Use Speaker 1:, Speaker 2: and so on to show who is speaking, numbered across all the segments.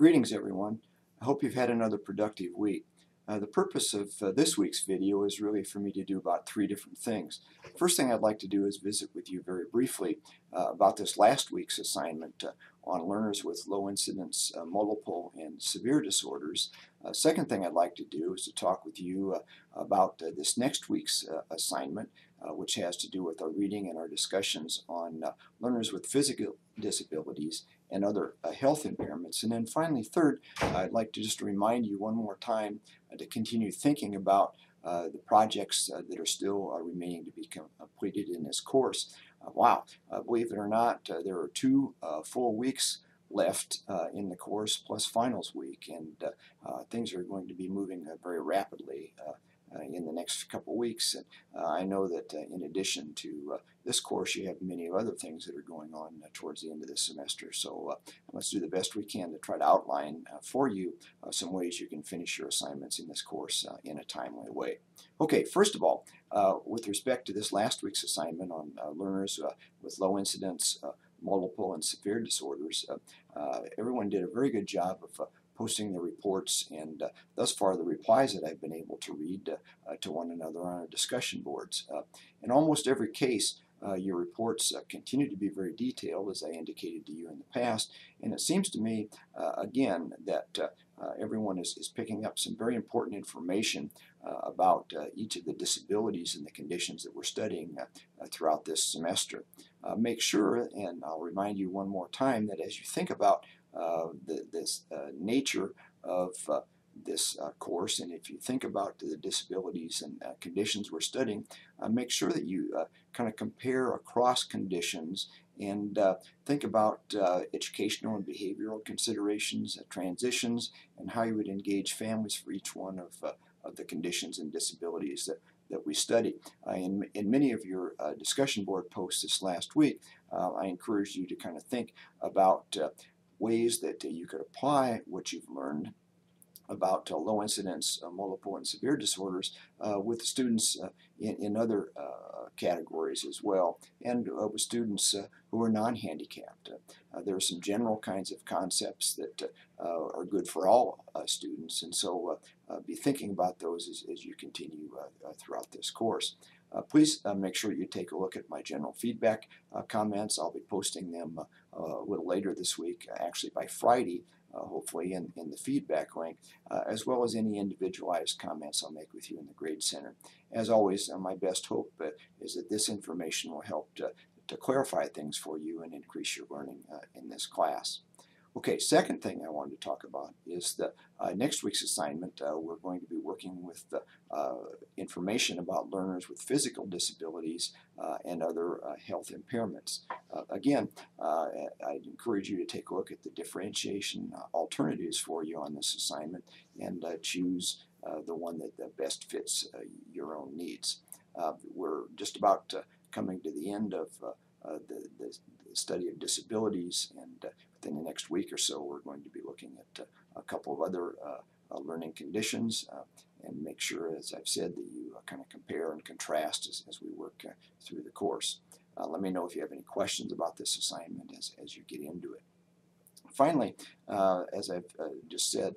Speaker 1: Greetings everyone. I hope you've had another productive week. The purpose of this week's video is really for me to do about three different things. First thing I'd like to do is visit with you very briefly about this last week's assignment on learners with low incidence multiple and severe disorders. Second thing I'd like to do is to talk with you about this next week's assignment, which has to do with our reading and our discussions on learners with physical disabilities and other health impairments. And then finally, third, I'd like to just remind you one more time to continue thinking about the projects that are still remaining to be completed in this course. Wow, believe it or not, there are 2 full weeks left in the course plus finals week, and things are going to be moving very rapidly in the next couple weeks. And I know that in addition to this course, you have many other things that are going on towards the end of this semester. So let's do the best we can to try to outline for you some ways you can finish your assignments in this course in a timely way. Okay, first of all, with respect to this last week's assignment on learners with low incidence multiple and severe disorders, everyone did a very good job of posting the reports and thus far the replies that I've been able to read to one another on our discussion boards. In almost every case, your reports continue to be very detailed, as I indicated to you in the past, and it seems to me, again, that everyone is picking up some very important information about each of the disabilities and the conditions that we're studying throughout this semester. Make sure, and I'll remind you one more time, that as you think about this nature of this course, and if you think about the disabilities and conditions we're studying, make sure that you kind of compare across conditions and think about educational and behavioral considerations, transitions, and how you would engage families for each one of the conditions and disabilities that we study. In many of your discussion board posts this last week, I encourage you to kind of think about ways that you could apply what you've learned about low incidence multiple and severe disorders with students in other categories as well, and with students who are non-handicapped. There are some general kinds of concepts that are good for all students, and so be thinking about those as you continue throughout this course. Please make sure you take a look at my general feedback comments. I'll be posting them a little later this week, actually by Friday, hopefully in the feedback link, as well as any individualized comments I'll make with you in the Grade Center. As always, my best hope is that this information will help to clarify things for you and increase your learning in this class. Okay, second thing I wanted to talk about is the next week's assignment. We're going to be working with the information about learners with physical disabilities and other health impairments. Again, I'd encourage you to take a look at the differentiation alternatives for you on this assignment and choose the one that best fits your own needs. We're just about coming to the end of the study of disabilities, and within the next week or so we're going to be looking at a couple of other learning conditions and make sure, as I've said, that you kind of compare and contrast as we work through the course. Let me know if you have any questions about this assignment as you get into it. Finally, as I've just said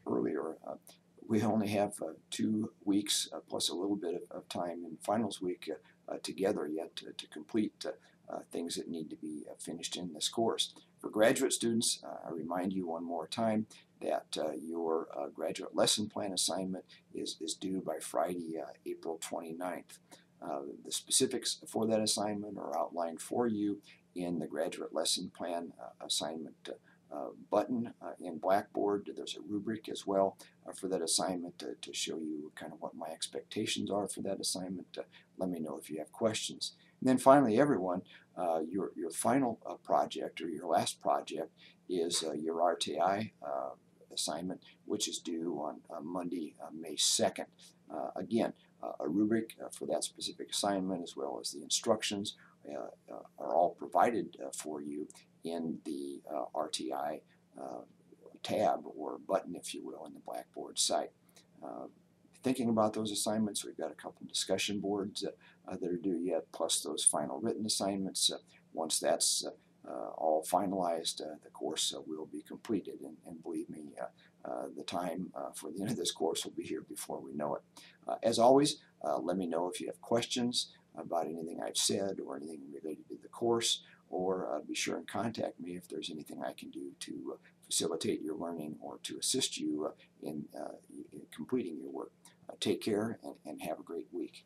Speaker 1: earlier, we only have 2 weeks plus a little bit of time in finals week together yet to complete things that need to be finished in this course. For graduate students, I remind you one more time that your graduate lesson plan assignment is due by Friday, April 29th. The specifics for that assignment are outlined for you in the graduate lesson plan assignment button in Blackboard. There's a rubric as well for that assignment to show you kind of what my expectations are for that assignment. Let me know if you have questions. And then finally, everyone, your final project or your last project is your RTI assignment, which is due on Monday, May 2nd. Again, a rubric for that specific assignment as well as the instructions are all provided for you in the RTI tab or button, if you will, in the Blackboard site. Thinking about those assignments, we've got a couple discussion boards that are due yet, plus those final written assignments. Once that's all finalized, the course will be completed. And believe me, the time for the end of this course will be here before we know it. As always, let me know if you have questions about anything I've said or anything related to the course, or be sure and contact me if there's anything I can do to facilitate your learning or to assist you in completing your work. Take care and have a great week.